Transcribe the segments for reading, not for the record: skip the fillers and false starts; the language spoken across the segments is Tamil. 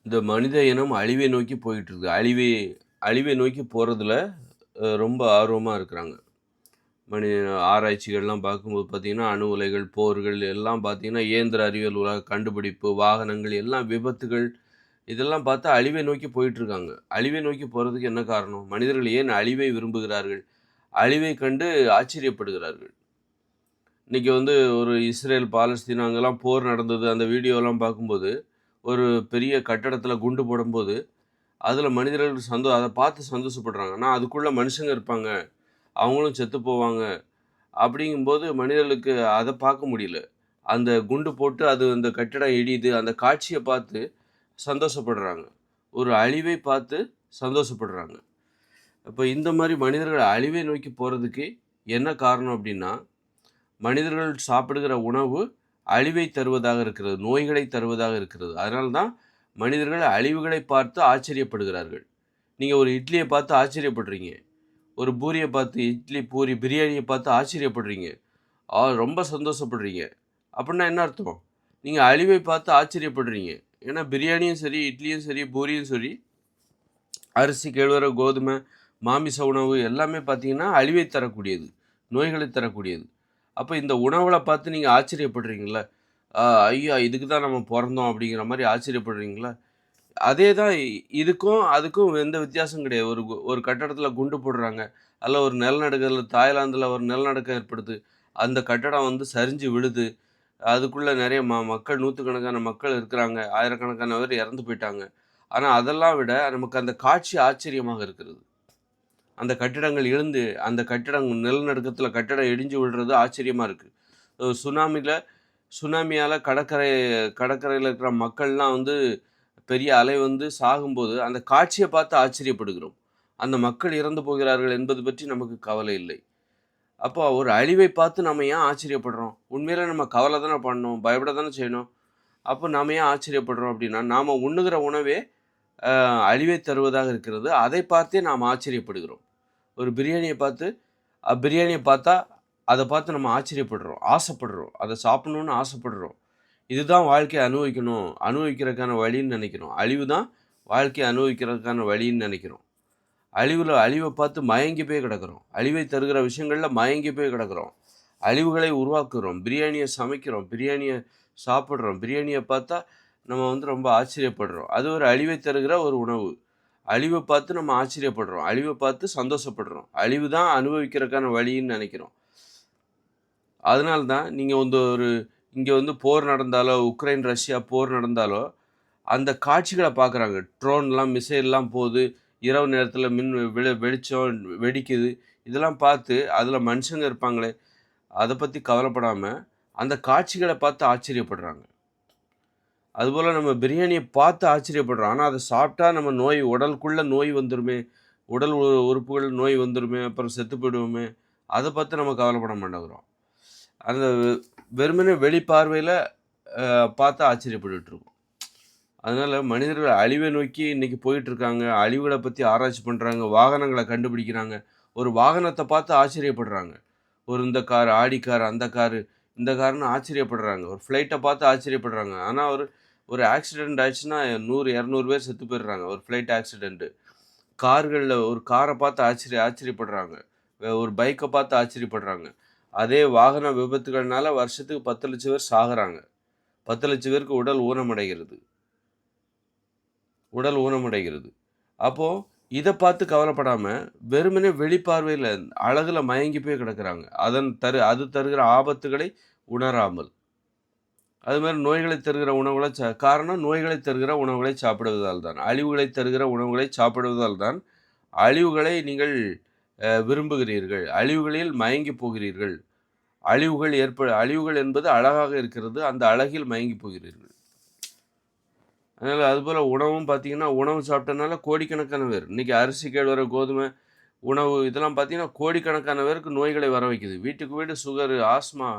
இந்த மனித இனம் அழிவை நோக்கி போயிட்டு இருக்கு. அழிவை அழிவை நோக்கி போறதுல ரொம்ப ஆர்வமா இருக்கிறாங்க. மனித ஆராய்ச்சிகள்லாம் பார்க்கும்போது பார்த்தீங்கன்னா, அணு உலைகள், போர்கள் எல்லாம் பார்த்தீங்கன்னா, இயந்திர அறிவியல் உலக கண்டுபிடிப்பு, வாகனங்கள் எல்லாம் விபத்துகள் இதெல்லாம் பார்த்தா அழிவை நோக்கி போயிட்டுருக்காங்க. அழிவை நோக்கி போறதுக்கு என்ன காரணம்? மனிதர்கள் ஏன் அழிவை விரும்புகிறார்கள்? அழிவை கண்டு ஆச்சரியப்படுகிறார்கள். இன்னைக்கு ஒரு இஸ்ரேல், பாலஸ்தீன் அங்கெல்லாம் போர் நடந்தது. அந்த வீடியோலாம் பார்க்கும்போது, ஒரு பெரிய கட்டடத்தில குண்டு போடும்போது, அதில மனிதர்கள் அத பார்த்து சந்தோஷப்படுறாங்க. ஆனா அதுக்குள்ள மனுஷங்க இருப்பாங்க. அவங்களும் செத்து போவாங்க. அப்படிங்கும்போது மனிதர்களுக்கு அத பார்க்க முடியல. அந்த குண்டு போட்டு அந்த கட்டிடம் இடியுது. அந்த காட்சிய பார்த்து சந்தோஷப்படுறாங்க. ஒரு அழிவை பார்த்து சந்தோஷப்படுறாங்க. அப்ப இந்த மாரி மனிதர்கள் அழிவை நோக்கி போறதுக்கு என்ன காரணம் அப்படின்னா, மனிதர்கள் சாப்பிடுகிற உணவு அழிவை தருவதாக இருக்கிறது. நோய்களை தருவதாக இருக்கிறது. அதனால தான் மனிதர்கள் அழிவுகளை பார்த்து ஆச்சரியப்படுகிறார்கள். நீங்க ஒரு இட்லிய பார்த்து ஆச்சரியப்படுறீங்க. ஒரு பூரிய பார்த்து இட்லி, பூரி, பிரியாணிய பார்த்து ஆச்சரியப்படுறீங்க. ரொம்ப சந்தோஷப்படுறீங்க. அப்படின்னா என்ன அர்த்தம்? நீங்க அழிவை பார்த்து ஆச்சரியப்படுறீங்க. ஏன்னா பிரியாணியும் சரி, இட்லியும் சரி, பூரியும் சரி, அரிசி, கேழ்வரகு, கோதுமை, மாமிச உணவு எல்லாமே பார்த்தீங்கன்னா, அழிவை தரக்கூடியது. நோய்களை தரக்கூடியது. அப்ப இந்த உணவுகள பார்த்து நீங்க ஆச்சரியப்படுறீங்கள்ல, ஐயா! இதுக்கு தான் நம்ம பொறந்தோம் அப்படிங்கிற மாரி ஆச்சரியப்படுறீங்கள்ல, அதே தான் இதுக்கும், அதுக்கும் எந்த வித்தியாசமும் கிடையாது. ஒரு கட்டடத்தில குண்டு போடுறாங்க. அல்ல ஒரு நிலநடுக்கத்தில தாய்லாந்தில ஒரு நிலநடுக்கம் ஏற்படுது. அந்த கட்டடம் சரிஞ்சு விழுது. அதுக்குள்ள நெறைய மக்கள் நூத்துக்கணக்கான மக்கள் இருக்கிறாங்க. ஆயிரக்கணக்கான பேர் இறந்து போயிட்டாங்க. ஆனா, அதெல்லாம் விட நமக்கு அந்த காட்சி ஆச்சரியமாக இருக்கிறது. அந்த கட்டிடங்கள் எழுந்து அந்த கட்டிடம் நிலநடுக்கத்தில கட்டிடம் இடிஞ்சு விழுறது ஆச்சரியமா இருக்கு. சுனாமில சுனாமியால கடற்கரையில இருக்கிற மக்கள்லாம் பெரிய அலை சாகும்போது, அந்த காட்சிய பார்த்து ஆச்சரியப்படுகிறோம். அந்த மக்கள் இறந்து போகிறார்கள் என்பது பற்றி நமக்கு கவலை இல்லை. அப்போ ஒரு அழிவை பார்த்து நம்ம ஏன் ஆச்சரியப்படுறோம்? உண்மையிலே நம்ம கவல தானே படணும், பயப்பட தானே செய்யணும். அப்போ நாம ஏன் ஆச்சரியப்படுறோம் அப்படின்னா, நாம உண்ணுகிற உணவே அ அழிவை தருவதாக இருக்கிறது. அதை பார்த்தே நாம் ஆச்சரியப்படுகிறோம். ஒரு பிரியாணிய பார்த்தா, அத பார்த்து நம்ம ஆச்சரியப்படுறோம், ஆசைப்படுறோம். அத சாப்பிடணும்னு ஆசைப்படுறோம். இதுதான் வாழ்க்கைய அனுபவிக்கிறதுக்கான வழின்னு நெனைக்கிறோம். அழிவு தான் வாழ்க்கைய அனுபவிக்கிறதுக்கான வழின்னு நெனைக்கிறோம். அழிவ பார்த்து மயங்கி போய் கிடக்கிறோம். அழிவை தருகிற விஷயங்கள்ல மயங்கி போய் கிடக்கிறோம். அழிவுகளை உருவாக்குறோம். பிரியாணிய சமைக்கிறோம். பிரியாணிய சாப்பிடுறோம். பிரியாணிய பார்த்தா நம்ம ரொம்ப ஆச்சரியப்படுறோம். அது ஒரு அழிவை தருகிற ஒரு உணவு. அழிவ பார்த்து நம்ம ஆச்சரியப்படுறோம். அழிவ பார்த்து சந்தோஷப்படுறோம். அழிவு தான் அனுபவிக்கிறதுக்கான வழின்னு நெனைக்கிறோம். அதனால தான் நீங்க இங்க போர் நடந்தாலோ, உக்ரைன், ரஷ்யா போர் நடந்தாலோ, அந்த காட்சிகள பார்க்குறாங்க. ட்ரோன்லாம், மிசைல்லாம் போது. இரவு நேரத்தில மின் வெளிச்சம் வெடிக்குது. இதெல்லாம் பார்த்து, அதில மனுஷங்க இருப்பாங்களே, அத பத்தி கவலைப்படாம, அந்த காட்சிகள பார்த்து ஆச்சரியப்படுறாங்க. அதுபோல நம்ம பிரியாணிய பார்த்து ஆச்சரியப்படுறோம். ஆனா, அத சாப்பிட்டா நம்ம உடலுக்குள்ள நோய் வந்துருமே, உடல் உறுப்புகள் நோய் வந்துருமே, அப்புறம் செத்து போயிடுவோமே, அத பார்த்து நம்ம கவலைப்பட மாட்டேங்கிறோம். அந்த வெறுமனே வெளி பார்வையில பார்த்து ஆச்சரியப்பட்டுட்டு இருக்கோம். அதனால மனிதர்கள் அழிவை நோக்கி இன்னைக்கு போயிட்டுருக்காங்க. அழிவுகள பத்தி ஆராய்ச்சி பண்றாங்க. வாகனங்கள கண்டுபிடிக்கிறாங்க. ஒரு வாகனத்த பார்த்து ஆச்சரியப்படுறாங்க. இந்த கார், ஆடி கார், அந்த காரு, இந்த காருன்னு ஆச்சரியப்படுறாங்க. ஒரு ஃப்ளைட்ட பார்த்து ஆச்சரியப்படுறாங்க. ஆனா ஒரு ஆக்சிடென்ட் ஆச்சுன்னா 100, 200 பேர் செத்து போயிடுறாங்க. ஒரு ஃப்ளைட் ஆக்சிடென்ட். ஒரு கார பார்த்து ஆச்சரியப்படுறாங்க. ஒரு பைக்க பார்த்து ஆச்சரியப்படுறாங்க. அதே வாகன விபத்துகள்னால வருஷத்துக்கு 10,00,000 பேர் சாகுறாங்க. 10,00,000 பேருக்கு உடல் ஊனமடைகிறது. அப்போ இத பார்த்து கவலைப்படாம, வெறுமனே வெளிப்பார்வையில அழகுல மயங்கி போய் கிடக்குறாங்க. அது தருகிற ஆபத்துகளை உணராமல். அதுமாரி நோய்களை தருகிற உணவுகள காரணம் நோய்களை தருகிற உணவுகளை சாப்பிடுவதால் தான். அழிவுகளை தருகிற உணவுகளை சாப்பிடுவதால் தான், அழிவுகளை நீங்கள் விரும்புகிறீர்கள். அழிவுகளில் மயங்கி போகிறீர்கள். அழிவுகள் என்பது அழகாக இருக்கிறது. அந்த அழகில் மயங்கி போகிறீர்கள். அதனால அதுபோல உணவும் பார்த்தீங்கன்னா, உணவு சாப்பிட்டனால கோடிக்கணக்கான பேர் இன்னைக்கு அரிசி, கேழ்வரகு, கோதுமை உணவு இதெல்லாம் பார்த்தீங்கன்னா, கோடிக்கணக்கான பேருக்கு நோய்களை வர வைக்குது. வீட்டுக்கு வீடு சுகரு, ஆஸ்மா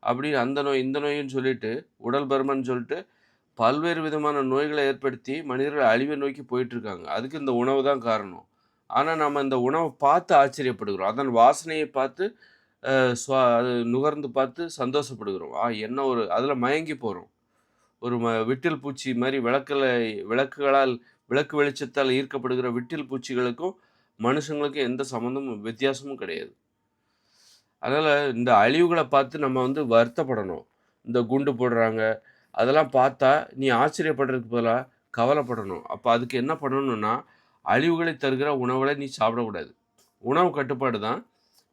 அப்படின்னு அந்த நோய், இந்த நோயின்னு சொல்லிட்டு, உடல் பருமன் சொல்லிட்டு, பல்வேறு விதமான நோய்களை ஏற்படுத்தி மனிதர்கள் அழிவை நோக்கி போயிட்டுருக்காங்க. அதுக்கு இந்த உணவு தான் காரணம். ஆனா, நம்ம இந்த உணவ பார்த்து ஆச்சரியப்படுகிறோம். அதன் வாசனையை பார்த்து அது நுகர்ந்து பார்த்து சந்தோஷப்படுகிறோம். என்ன ஒரு அதில மயங்கி போறோம். ஒரு விட்டில் பூச்சி மாரி விளக்கு வெளிச்சத்தால் ஈர்க்கப்படுகிற விட்டில் பூச்சிகளுக்கும், மனுஷங்களுக்கும் எந்த சம்மந்தமும் வித்தியாசமும் கிடையாது. அதனால இந்த அழிவுகள பார்த்து நம்ம வந்து வருத்தப்படணும். இந்த குண்டு போடுறாங்க, அதெல்லாம் பார்த்தா நீ ஆச்சரியப்படுறதுக்கு பதிலா கவலைப்படணும். அப்ப அதுக்கு என்ன பண்ணணும்னா, அழிவுகளை தருகிற உணவுகளை நீ சாப்பிடக்கூடாது. உணவு கட்டுப்பாடு தான்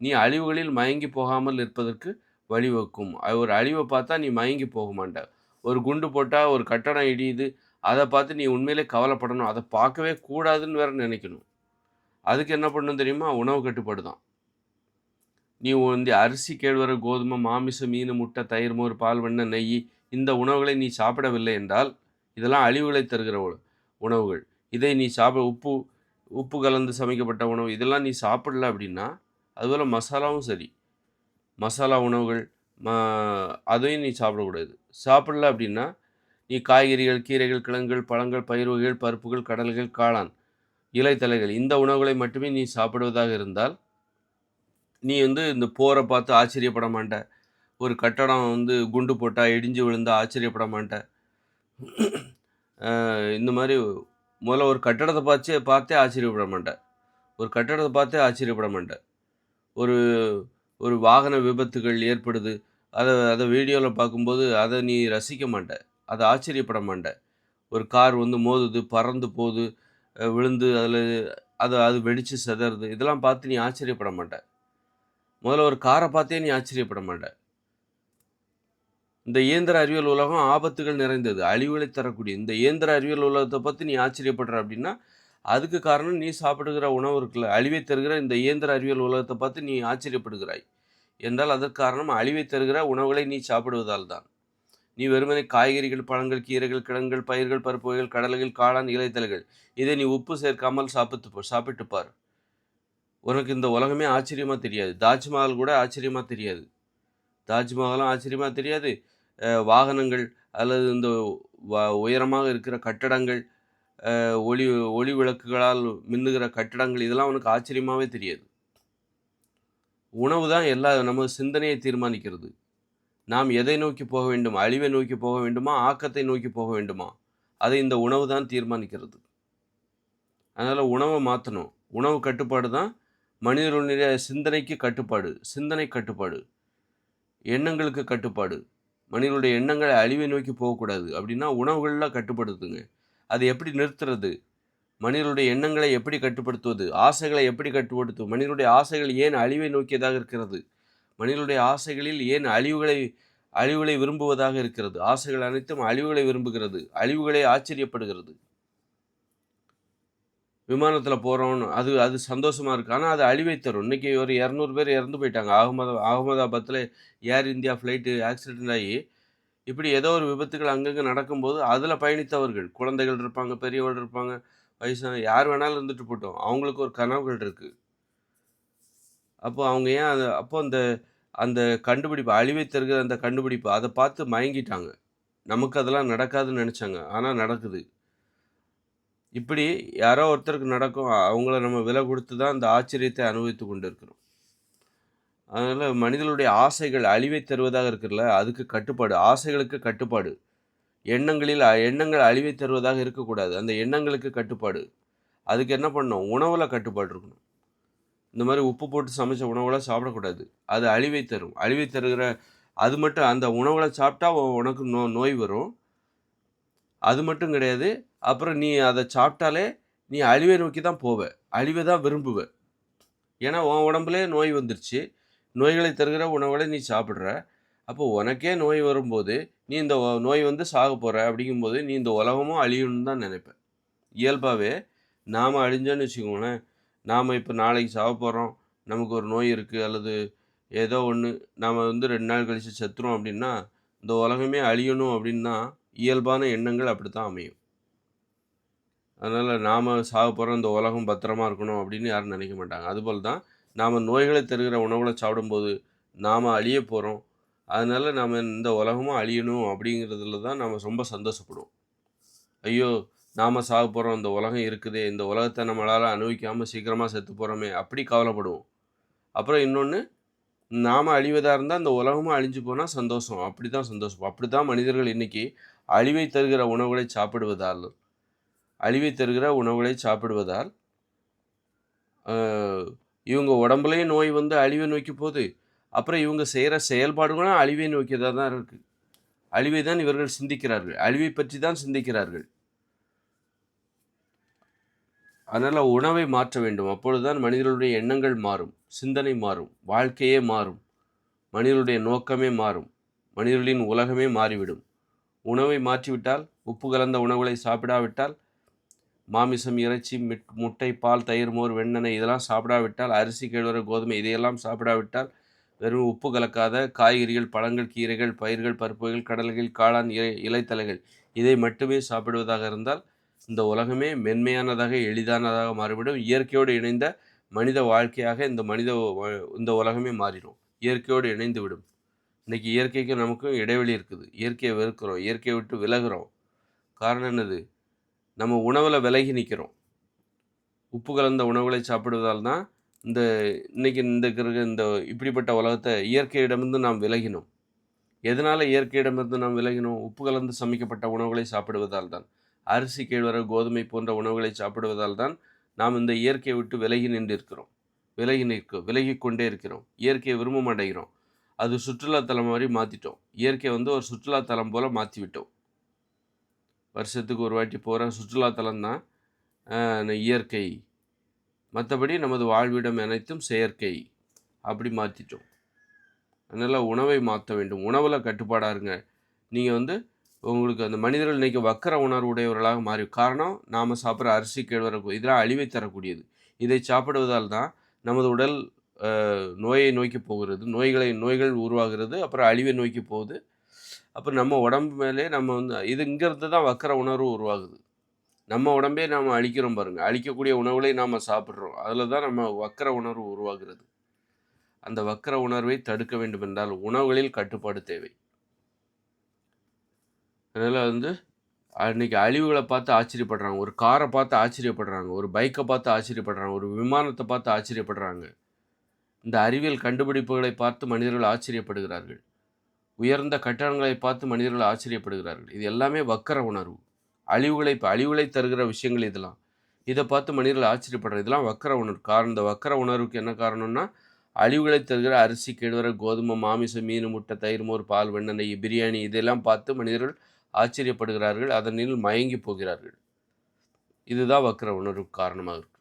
நீ அழிவுகளில் மயங்கி போகாமல் இருப்பதற்கு வழிவகுக்கும். ஒரு அழிவ பார்த்தா நீ மயங்கி போக மாட்ட. ஒரு குண்டு போட்டா, ஒரு கட்டடம் இடியுது, அத பார்த்து நீ உண்மையிலே கவலைப்படணும். அத பார்க்கவே கூடாதுன்னு வேற நினைக்கணும். அதுக்கு என்ன பண்ணணும் தெரியுமா? உணவு கட்டுப்பாடு தான். நீ வந்து அரிசி, கேழ்வரகு, கோதுமை, மாமிசம், மீனு, முட்டை, தயிர், மோர், பால், வெண்ணெய், நெய்யி இந்த உணவுகளை நீ சாப்பிடவில்லை என்றால், இதெல்லாம் அழிவுகளை தருகிற உணவுகள். இதை நீ உப்பு உப்பு கலந்து சமைக்கப்பட்ட உணவு இதெல்லாம் நீ சாப்பிடல அப்படின்னா, அதுபோல மசாலாவும் சரி. மசாலா உணவுகள் ம அதையும் நீ சாப்பிடக்கூடாது. சாப்பிடல அப்படின்னா, நீ காய்கறிகள், கீரைகள், கிழங்குகள், பழங்கள், பயிர் வகைகள், பருப்புகள், கடல்கள், காளான், இலை தழைகள் இந்த உணவுகளை மட்டுமே நீ சாப்பிடுவதாக இருந்தால், நீ வந்து இந்த போர பார்த்து ஆச்சரியப்பட மாட்ட. ஒரு கட்டடம் வந்து குண்டு போட்டா, இடிஞ்சு விழுந்தா ஆச்சரியப்பட மாட்ட. இந்த மாரி முதல்ல ஒரு கட்டடத்த பார்த்தே ஆச்சரியப்பட மாட்ட. ஒரு கட்டடத்த பார்த்தே ஆச்சரியப்பட மாட்ட. ஒரு ஒரு வாகன விபத்துகள் ஏற்படுது. அத அத வீடியோல பார்க்கும்போது, அத நீ ரசிக்க மாட்ட. அத ஆச்சரியப்பட மாட்ட. ஒரு கார் வந்து மோதுது, பறந்து போது, விழுந்து அது வெடிச்சு சிதறுது. இதெல்லாம் பார்த்து நீ ஆச்சரியப்பட மாட்ட. முதல்ல ஒரு கார பார்த்தே நீ ஆச்சரியப்பட மாட்ட. இந்த இயந்திர அறிவியல் உலகம் ஆபத்துகள் நிறைந்தது. அழிவுகளை தரக்கூடிய இந்த இயந்திர அறிவியல் உலகத்த பத்தி நீ ஆச்சரியப்படுற அப்படின்னா, அதுக்கு காரணம் நீ சாப்பிடுகிற உணவு இருக்குல்ல. அழிவை தருகிற இந்த இயந்திர அறிவியல் உலகத்த பார்த்து நீ ஆச்சரியப்படுகிறாய். என்றால் அதற்கு காரணம் அழிவை தருகிற உணவுகளை நீ சாப்பிடுவதால் தான். நீ வெறுமனே காய்கறிகள், பழங்கள், கீரைகள், கிழங்குகள், பயிர்கள், பருப்பு வகைகள், கடலைகள், காளான், இலைத்தழைகள் இதை நீ உப்பு சேர்க்காமல் சாப்பிட்டு பார். உனக்கு இந்த உலகமே ஆச்சரியமா தெரியாது. தாஜ்மஹால் கூட ஆச்சரியமா தெரியாது. தாஜ்மஹாலும் ஆச்சரியமா தெரியாது. வாகனங்கள் அல்லது இந்த உயரமாக இருக்கிற கட்டடங்கள், ஒளி ஒளி விளக்குகளால் மின்னுகிற கட்டடங்கள் இதெல்லாம் உனக்கு ஆச்சரியமாவே தெரியாது. உணவு தான் நமது சிந்தனையை தீர்மானிக்கிறது. நாம் எதை நோக்கி போக வேண்டும்? அழிவை நோக்கி போக வேண்டுமா? ஆக்கத்தை நோக்கி போக வேண்டுமா? அதை இந்த உணவு தான் தீர்மானிக்கிறது. அதனால உணவ மாத்தணும். உணவு கட்டுப்பாடு தான் மனிதர்களுடைய சிந்தனைக்கு கட்டுப்பாடு. சிந்தனை கட்டுப்பாடு. எண்ணங்களுக்கு கட்டுப்பாடு. மனிதனுடைய எண்ணங்கள் அழிவை நோக்கி போகக்கூடாது. அப்படின்னா உணவுகள்லாம் கட்டுப்படுத்துங்க. அது எப்படி நிறுத்துறது? மனிதனுடைய எண்ணங்களை எப்படி கட்டுப்படுத்துவது? ஆசைகளை எப்படி கட்டுப்படுத்துவது? மனிதனுடைய ஆசைகள் ஏன் அழிவை நோக்கியதாக இருக்கிறது? மனிதனுடைய ஆசைகளில் ஏன் அழிவுகளை விரும்புவதாக இருக்கிறது? ஆசைகள் அனைத்தும் அழிவுகளை விரும்புகிறது. அழிவுகளே ஆச்சரியப்படுகிறது. விமானத்தில போறோம். அது சந்தோஷமா இருக்கு. ஆனா அது அழிவை தரும். இன்னைக்கு ஒரு 200 பேர் இறந்து போயிட்டாங்க. அகமதாபாத்தில ஏர் இந்தியா ஃப்ளைட் ஆக்சிடென்ட் ஆகி, இப்படி ஏதோ ஒரு விபத்துகள் அங்கங்க நடக்கும்போது, அதில பயணித்தவர்கள். குழந்தைகள் இருப்பாங்க, பெரியவர்கள் இருப்பாங்க, வயசான யார் வேணாலும் இருந்துட்டு போட்டும். அவங்களுக்கு ஒரு கனவுகள் இருக்கு. அப்போ அவங்க ஏன் அப்போ அந்த அந்த கண்டுபிடிப்பு, அழிவை தருகிற அந்த கண்டுபிடிப்பு, அத பார்த்து மயங்கிட்டாங்க. நமக்கு அதெல்லாம் நடக்காதுன்னு நெனச்சாங்க. ஆனா நடக்குது. இப்படி யாரோ ஒருத்தருக்கு நடக்கும். அவங்கள நம்ம விலை குடுத்து தான் அந்த ஆச்சரியத்தை அனுபவித்துக் கொண்டிருக்கிறோம். அதனால மனிதர்களுடைய ஆசைகள் அழிவை தருவதாக இருக்குல்ல, அதுக்கு கட்டுப்பாடு. ஆசைகளுக்கு கட்டுப்பாடு. எண்ணங்கள் அழிவை தருவதாக இருக்கக்கூடாது. அந்த எண்ணங்களுக்கு கட்டுப்பாடு. அதுக்கு என்ன பண்ணணும்? உணவுல கட்டுப்பாடு இருக்கணும். இந்த மாரி உப்பு போட்டு சமைச்ச உணவுகள சாப்பிடக்கூடாது. அது அழிவை தரும். அழிவை தருகிற அது மட்டும் அந்த உணவுகள சாப்பிட்டா உனக்கு நோய் வரும். அது மட்டும் கிடையாது. அப்புறம் நீ அத சாப்பிட்டாலே, நீ அழிவை நோக்கி தான் போவ. அழிவ தான் விரும்புவ. ஏன்னா, உன் உடம்புலயே நோய் வந்துருச்சு. நோய்களை தருகிற உணவுகள நீ சாப்பிடுற. அப்போ உனக்கே நோய் வரும்போது, நீ இந்த நோய் வந்து சாகப் போற அப்படிங்கும்போது, நீ இந்த உலகமும் அழியணும்னு தான் நெனைப்ப. இயல்பாவே நாம அழிஞ்சோன்னு வச்சுக்கோங்களேன், நாம இப்ப நாளைக்கு சாகப்போறோம். நமக்கு ஒரு நோய் இருக்கு அல்லது ஏதோ ஒண்ணு. நாம வந்து 2 நாள் கழிச்சு செத்துருவோம் அப்படின்னா, இந்த உலகமே அழியணும் அப்படின்னா, இயல்பான எண்ணங்கள் அப்படித்தான் அமையும். அதனால நாம சாகப்போறோம், இந்த உலகம் பத்திரமா இருக்கணும் அப்படின்னு யாரும் நினைக்க மாட்டாங்க. அதுபோல தான் நாம நோய்களை தருகிற உணவுகள சாப்பிடும்போது, நாம அழியப் போறோம். அதனால நாம இந்த உலகமும் அழியணும் அப்படிங்கிறதுல தான் நாம ரொம்ப சந்தோஷப்படுவோம். ஐயோ! நாம சாகப்போறோம், இந்த உலகம் இருக்குதே, இந்த உலகத்த நம்மளால அனுபவிக்காம சீக்கிரமா செத்து போறோமே, அப்படி கவலைப்படுவோம். அப்புறம் இன்னொன்னு, நாம அழிவதா இருந்தா, இந்த உலகமும் அழிஞ்சு போனா சந்தோஷம். அப்படித்தான் சந்தோஷம். அப்படித்தான் மனிதர்கள் இன்னைக்கு அழிவை தருகிற உணவுகளை சாப்பிடுவதால் இவங்க உடம்புலையும் நோய் வந்து அழிவை நோக்கி போகுது. அப்புறம் இவங்க செய்கிற செயல்பாடுகளும் அழிவை நோக்கியதாக தான் இருக்குது. அழிவை தான் இவர்கள் சிந்திக்கிறார்கள். அழிவை பற்றி தான் சிந்திக்கிறார்கள். அதனால் உணவை மாற்ற வேண்டும். அப்பொழுதுதான் மனிதர்களுடைய எண்ணங்கள் மாறும், சிந்தனை மாறும், வாழ்க்கையே மாறும், மனிதர்களுடைய நோக்கமே மாறும், மனிதர்களின் உலகமே மாறிவிடும். உணவை மாற்றிவிட்டால், உப்பு கலந்த உணவுகளை சாப்பிடாவிட்டால், மாமிசம், இறைச்சி, முட்டை, பால், தயிர், மோர், வெண்ணெய் இதெல்லாம் சாப்பிடாவிட்டால், அரிசி, கேழ்வரகு, கோதுமை இதையெல்லாம் சாப்பிடாவிட்டால், வெறும் உப்பு கலக்காத காய்கறிகள், பழங்கள், கீரைகள், பயிர்கள், பருப்புகள், கடல்கள், காளான், இலைத்தலைகள் இதை மட்டுமே சாப்பிடுவதாக இருந்தால் இந்த உலகமே மென்மையானதாக எளிதானதாக மாறிவிடும். இயற்கையோடு இணைந்த மனித வாழ்க்கையாக இந்த உலகமே மாறிடும். இயற்கையோடு இணைந்து விடும். இன்றைக்கி இயற்கைக்கும் நமக்கும் இடைவெளி இருக்குது. இயற்கையை வெறுக்கிறோம், இயற்கையை விட்டு விலகிறோம். காரணம் என்னது? நம்ம உணவில் விலகி நிற்கிறோம். உப்பு கலந்த உணவுகளை சாப்பிடுவதால் தான் இன்றைக்கி இந்த இப்படிப்பட்ட உலகத்தை இயற்கையிடமிருந்து நாம் விலகினோம். எதனால் இயற்கையிடமிருந்து நாம் விலகினோம்? உப்பு கலந்து சமைக்கப்பட்ட உணவுகளை சாப்பிடுவதால் தான். அரிசி, கேழ்வரகு, கோதுமை போன்ற உணவுகளை சாப்பிடுவதால் தான் நாம் இந்த இயற்கையை விட்டு விலகி கொண்டே இருக்கிறோம். இயற்கையை விரும்ப மாட்டேங்கிறோம். அது சுற்றுலாத்தலம் மாதிரி மாற்றிட்டோம். இயற்கை வந்து ஒரு சுற்றுலாத்தலம் போல் மாற்றிவிட்டோம். வருஷத்துக்கு ஒரு வாட்டி போகிற சுற்றுலாத்தலம் தான் இயற்கை. மற்றபடி நமது வாழ்விடம் அனைத்தும் செயற்கை. அப்படி மாற்றிட்டோம். அதனால் உணவை மாற்ற வேண்டும். உணவில் கட்டுப்பாடாக இருங்க. நீங்கள் வந்து உங்களுக்கு அந்த மனிதர்கள் இன்றைக்கி வக்கர உணர்வு உடையவர்களாக மாறி காரணம் நாம் சாப்பிட்ற அரிசி, கேழ்வரகு இதெல்லாம் அழிவை தரக்கூடியது. இதை சாப்பிடுவதால் தான் நமது உடல் நோயை நோக்கி போகிறது, நோய்கள் உருவாகிறது, அப்புறம் அழிவை நோக்கி போகுது. அப்புறம் நம்ம உடம்பு மேலே நம்ம வந்து இங்கேருந்து தான் வக்கர உணர்வு உருவாகுது. நம்ம உடம்பே நாம் அழிக்கிறோம் பாருங்கள். அழிக்கக்கூடிய உணவுகளை நாம் சாப்பிட்றோம். அதில் தான் நம்ம வக்கர உணர்வு உருவாகிறது. அந்த வக்கர உணர்வை தடுக்க வேண்டும் என்றால் உணவுகளில் கட்டுப்பாடு தேவை. அதனால் வந்து அன்றைக்கி அழிவுகளை பார்த்து ஆச்சரியப்படுறாங்க. ஒரு காரை பார்த்து ஆச்சரியப்படுறாங்க, ஒரு பைக்கை பார்த்து ஆச்சரியப்படுறாங்க, ஒரு விமானத்தை பார்த்து ஆச்சரியப்படுறாங்க. இந்த அறிவியல் கண்டுபிடிப்புகளை பார்த்து மனிதர்கள் ஆச்சரியப்படுகிறார்கள். உயர்ந்த கட்டடங்களை பார்த்து மனிதர்கள் ஆச்சரியப்படுகிறார்கள். இது எல்லாமே வக்கர உணர்வு. அழிவுகளை தருகிற விஷயங்கள் இதெல்லாம். இதை பார்த்து மனிதர்கள் ஆச்சரியப்படுறாங்க. இதெல்லாம் வக்கர உணர்வு. இந்த வக்கர உணர்வுக்கு என்ன காரணம்னா அழிவுகளை தருகிற அரிசி, கேழ்வரகு, கோதுமை, மாமிசம், மீன், முட்டை, தயிர், மோர், பால், வெண்ணெய், பிரியாணி இதெல்லாம் பார்த்து மனிதர்கள் ஆச்சரியப்படுகிறார்கள். அதனில் மயங்கி போகிறார்கள். இதுதான் வக்கர உணர்வுக்கு காரணமாக இருக்குது.